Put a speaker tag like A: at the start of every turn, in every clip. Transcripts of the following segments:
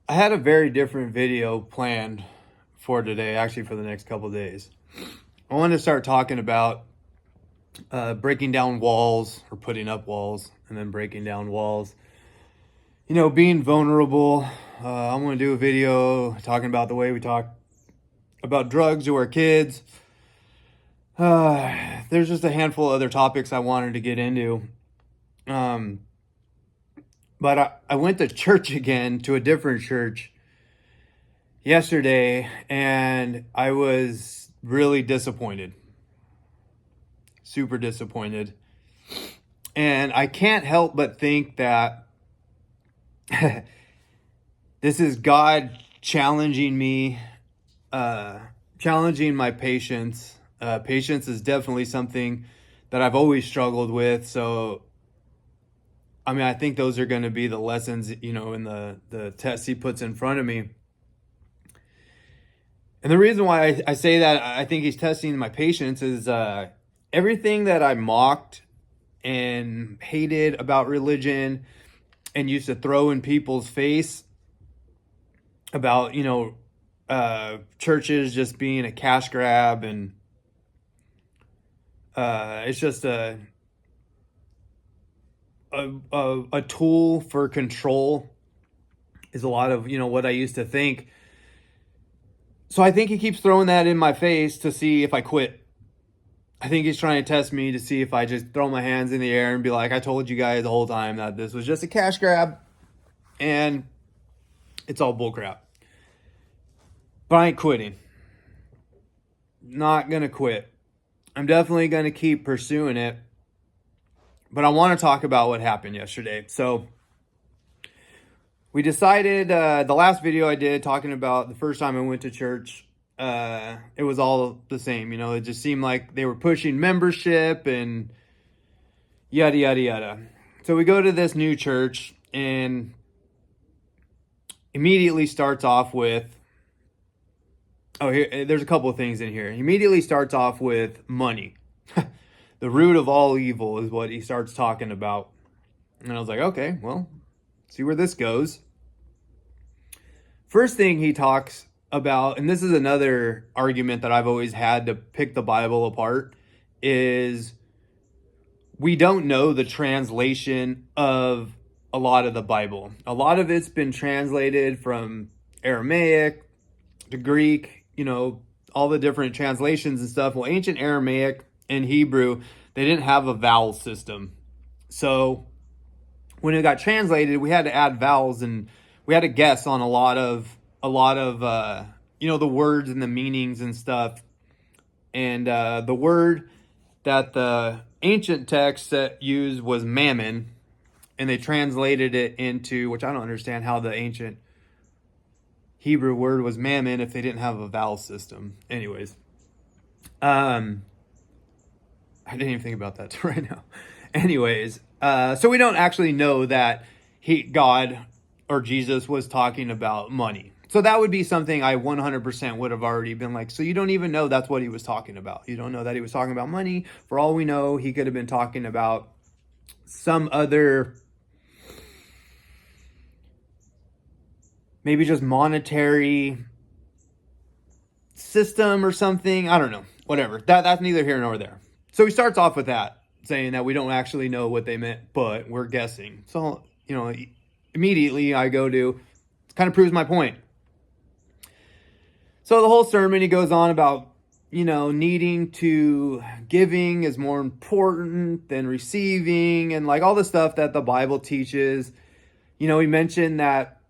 A: I had a very different video planned for today, actually for the next couple of days. I wanted to start talking about breaking down walls or putting up walls and then breaking down walls. Being vulnerable. I want to do a video talking about the way we talk about drugs to our kids. There's just a handful of other topics I wanted to get into. Um, but I went to church again, to a different church yesterday, and I was really disappointed. Super disappointed. And I can't help but think that this is God challenging me, challenging my patience. Patience is definitely something that I've always struggled with. So, I think those are going to be the lessons, in the test he puts in front of me. And the reason why I say that I think he's testing my patience is everything that I mocked and hated about religion and used to throw in people's face about, churches just being a cash grab, and it's just a tool for control is a lot of, what I used to think. So I think he keeps throwing that in my face to see if I quit. I think he's trying to test me to see if I just throw my hands in the air and be like, I told you guys the whole time that this was just a cash grab and it's all bullcrap. But I ain't quitting. Not going to quit. I'm definitely going to keep pursuing it. But I want to talk about what happened yesterday. So we decided, the last video I did talking about the first time I went to church, it was all the same. It just seemed like they were pushing membership and yada, yada, yada. So we go to this new church and immediately starts off with, here, there's a couple of things in here. He immediately starts off with money. The root of all evil is what he starts talking about. And I was like, okay, well, see where this goes. First thing he talks about, and this is another argument that I've always had to pick the Bible apart, is we don't know the translation of a lot of the Bible. A lot of it's been translated from Aramaic to Greek, all the different translations and stuff. Well, ancient Aramaic and Hebrew, they didn't have a vowel system. So when it got translated, we had to add vowels, and we had to guess on a lot of the words and the meanings and stuff. And the word that the ancient text used was mammon, and they translated it into, which I don't understand how the ancient Hebrew word was mammon if they didn't have a vowel system. Anyways, I didn't even think about that right now. Anyways, so we don't actually know that God or Jesus was talking about money. So that would be something I 100% would have already been like, so you don't even know that's what he was talking about. You don't know that he was talking about money. For all we know, he could have been talking about some other, maybe just monetary system or something. I don't know. Whatever. That's neither here nor there. So he starts off with that, saying that we don't actually know what they meant, but we're guessing. So, immediately I go to, it kind of proves my point. So the whole sermon, he goes on about, needing to, giving is more important than receiving, and like all the stuff that the Bible teaches. He mentioned that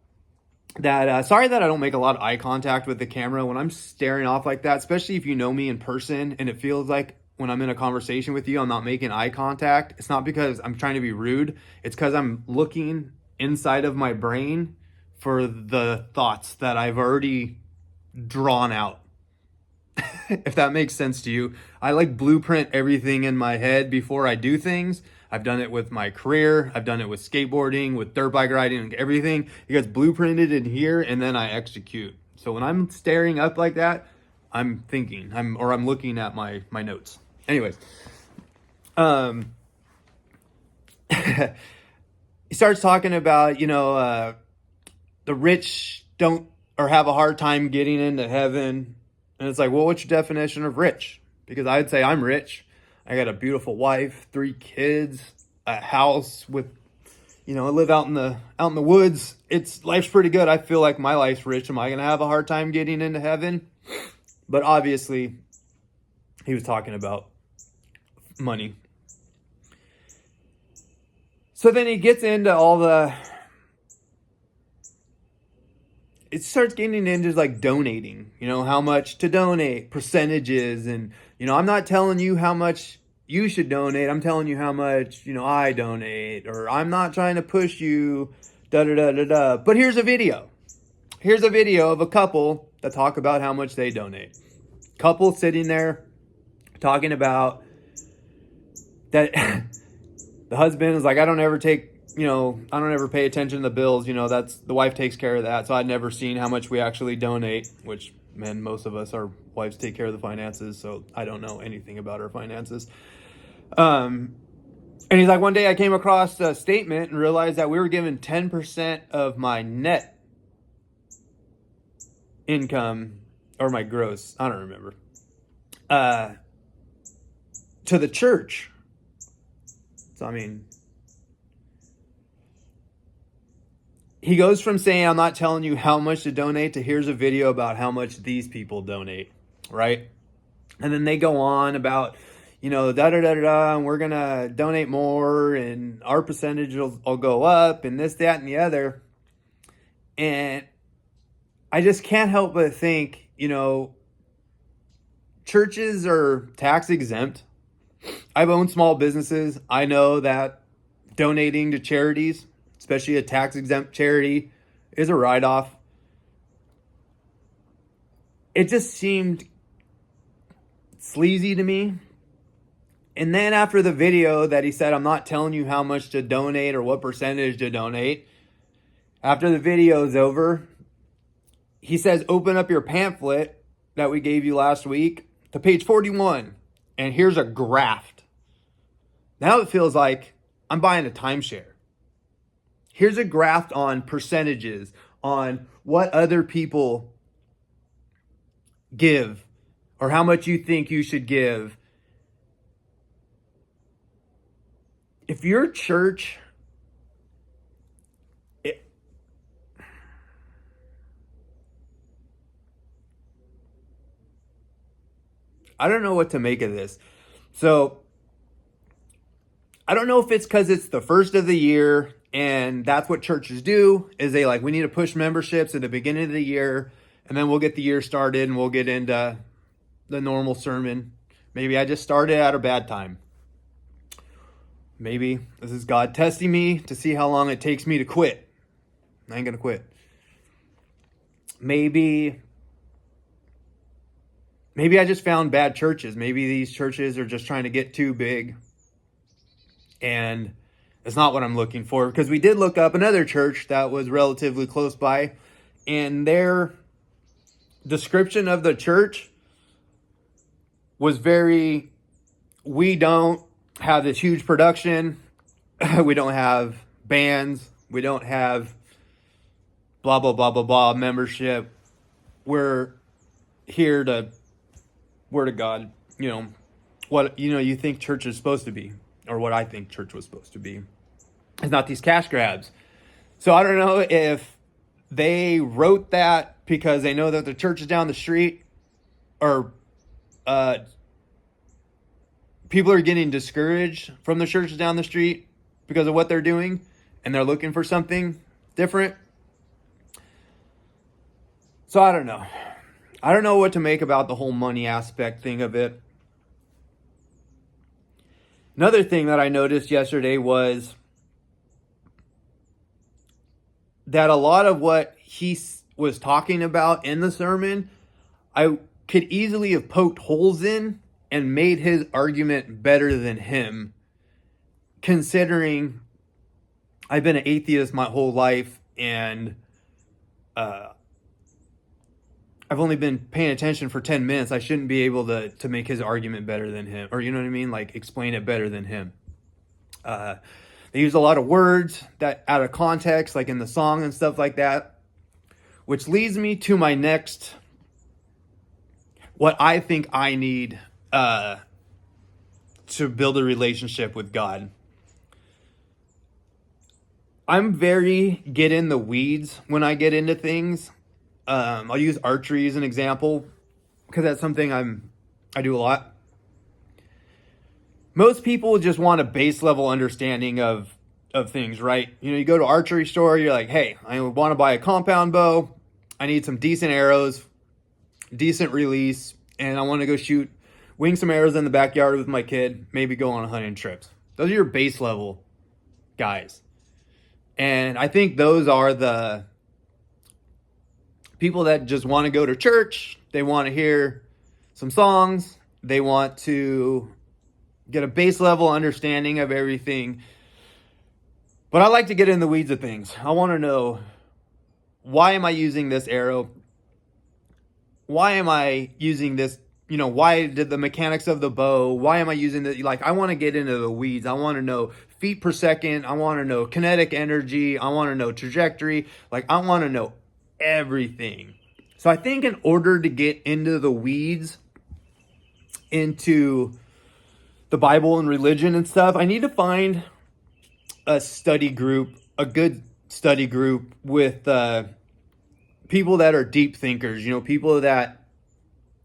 A: sorry that I don't make a lot of eye contact with the camera when I'm staring off like that, especially if you know me in person, and it feels like when I'm in a conversation with you, I'm not making eye contact. It's not because I'm trying to be rude. It's because I'm looking inside of my brain for the thoughts that I've already drawn out. If that makes sense to you. I like blueprint everything in my head before I do things. I've done it with my career. I've done it with skateboarding, with dirt bike riding, everything. It gets blueprinted in here, and then I execute. So when I'm staring up like that, I'm thinking, I'm looking at my notes. Anyways, he starts talking about, the rich don't or have a hard time getting into heaven. And it's like, well, what's your definition of rich? Because I'd say I'm rich. I got a beautiful wife, 3 kids, a house with, I live out in the woods. Life's pretty good. I feel like my life's rich. Am I going to have a hard time getting into heaven? But obviously, he was talking about money. So then he gets into it starts getting into like donating, how much to donate, percentages. And, I'm not telling you how much you should donate. I'm telling you how much, I donate, or I'm not trying to push you, da da da da da. But here's a video. Here's a video of a couple that talk about how much they donate. Couple sitting there talking about that the husband is like, I don't ever pay attention to the bills. That's the wife takes care of that. So I'd never seen how much we actually donate, which, man, most of us, our wives take care of the finances. So I don't know anything about our finances. And he's like, one day I came across a statement and realized that we were given 10% of my net income, or my gross, I don't remember, to the church. So, he goes from saying, I'm not telling you how much to donate, to here's a video about how much these people donate, right? And then they go on about, da da da da da, and we're going to donate more, and our percentage will go up, and this, that, and the other. And I just can't help but think, churches are tax exempt. I've owned small businesses. I know that donating to charities, especially a tax exempt charity, is a write-off. It just seemed sleazy to me. And then after the video that he said, I'm not telling you how much to donate or what percentage to donate, after the video is over, he says, open up your pamphlet that we gave you last week to page 41. And here's a graph. Now it feels like I'm buying a timeshare. Here's a graph on percentages, on what other people give, or how much you think you should give. If your church, I don't know what to make of this. So I don't know if it's because it's the first of the year and that's what churches do, is they we need to push memberships at the beginning of the year, and then we'll get the year started and we'll get into the normal sermon. Maybe I just started at a bad time. Maybe this is God testing me to see how long it takes me to quit. I ain't going to quit. Maybe I just found bad churches. Maybe these churches are just trying to get too big, and it's not what I'm looking for. Because we did look up another church that was relatively close by, and their description of the church was we don't have this huge production. We don't have bands. We don't have blah, blah, blah, blah, blah membership. We're here to Word of God, what you think church is supposed to be, or what I think church was supposed to be. It's not these cash grabs. So I don't know if they wrote that because they know that the church is down the street, or people are getting discouraged from the churches down the street because of what they're doing, and they're looking for something different. So I don't know. I don't know what to make about the whole money aspect thing of it. Another thing that I noticed yesterday was that a lot of what he was talking about in the sermon, I could easily have poked holes in and made his argument better than him, considering I've been an atheist my whole life, and I've only been paying attention for 10 minutes. I shouldn't be able to make his argument better than him, or explain it better than him. They use a lot of words that out of context, like in the song and stuff like that, which leads me to my next, what I think I need to build a relationship with God. I'm very get in the weeds when I get into things. I'll use archery as an example because that's something I do a lot. Most people just want a base level understanding of things, right? You know, you go to an archery store, you're like, hey, I want to buy a compound bow. I need some decent arrows, decent release, and I want to go wing some arrows in the backyard with my kid, maybe go on hunting trips. Those are your base level guys. And I think those are the people that just want to go to church. They want to hear some songs. They want to get a base level understanding of everything. But I like to get in the weeds of things. I want to know, why am I using this arrow? Why am I using this? You know, why did the mechanics of the bow? Why am I using the, like, I want to get into the weeds. I want to know feet per second. I want to know kinetic energy. I want to know trajectory. Like, I want to know everything. So I think in order to get into the weeds, into the Bible and religion and stuff, I need to find a study group, a good study group with people that are deep thinkers, you know, people that,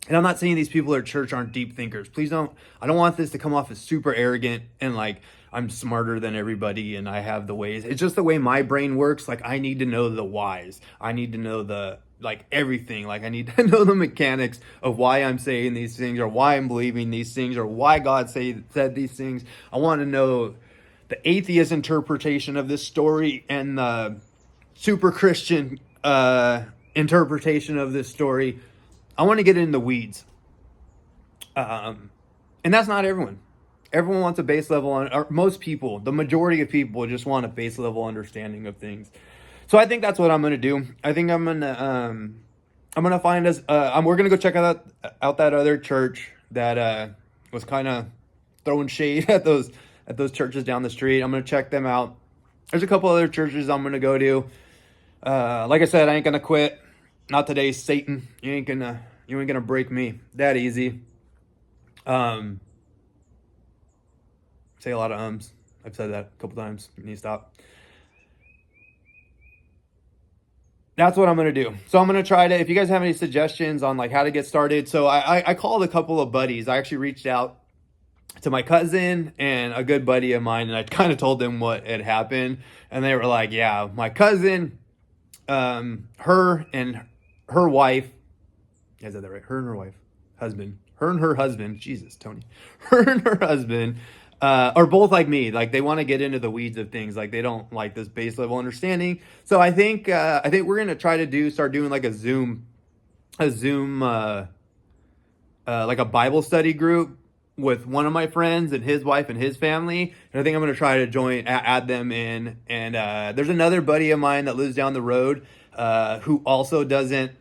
A: and I'm not saying these people at church aren't deep thinkers. Please don't, I don't want this to come off as super arrogant and like I'm smarter than everybody and I have the ways. It's just the way my brain works. Like, I need to know the whys. I need to know the, like, everything. Like, I need to know the mechanics of why I'm saying these things, or why I'm believing these things, or why God said these things. I want to know the atheist interpretation of this story and the super Christian interpretation of this story. I want to get in the weeds. And that's not everyone. Everyone wants a base level, or most people, the majority of people just want a base level understanding of things. So I think that's what I'm going to do. I think I'm going to find us, we're going to go check out that other church that was kind of throwing shade at those churches down the street. I'm going to check them out. There's a couple other churches I'm going to go to. Like I said, I ain't going to quit. Not today, Satan. You ain't gonna break me that easy. Say a lot of ums. I've said that a couple times. You need to stop. That's what I'm gonna do. So I'm gonna try to, if you guys have any suggestions on like how to get started. So I called a couple of buddies. I actually reached out to my cousin and a good buddy of mine, and I kind of told them what had happened, and they were like, yeah, my cousin, her and her wife, I said that right, her and her wife, husband, her and her husband, Jesus, Tony, her and her husband, are both like me. Like, they want to get into the weeds of things. Like, they don't like this base level understanding. So I think we're going to try to start doing like a Zoom, like a Bible study group with one of my friends and his wife and his family. And I think I'm going to try to add them in. And there's another buddy of mine that lives down the road who also doesn't,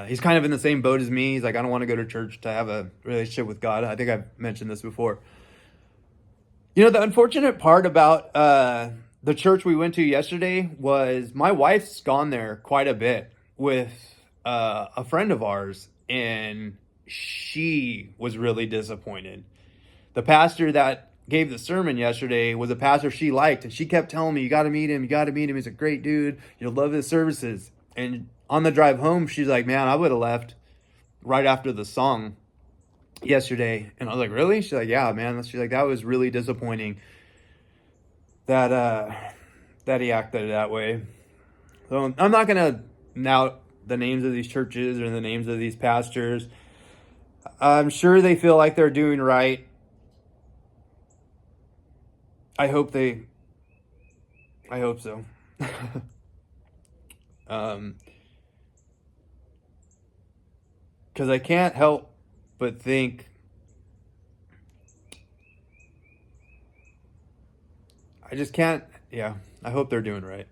A: he's kind of in the same boat as me. He's like, I don't want to go to church to have a relationship with God. I think I've mentioned this before. You know, the unfortunate part about the church we went to yesterday was my wife's gone there quite a bit with a friend of ours, and she was really disappointed. The pastor that gave the sermon yesterday was a pastor she liked, and she kept telling me, you got to meet him. He's a great dude. You'll love his services. And on the drive home, she's like, man, I would have left right after the song yesterday. And I was like, really? She's like, yeah, man. She's like, that was really disappointing that he acted that way. So I'm not going to now the names of these churches or the names of these pastors. I'm sure they feel like they're doing right. I hope so. Because I can't help but think I just can't. Yeah, I hope they're doing right.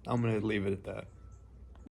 A: I'm going to leave it at that.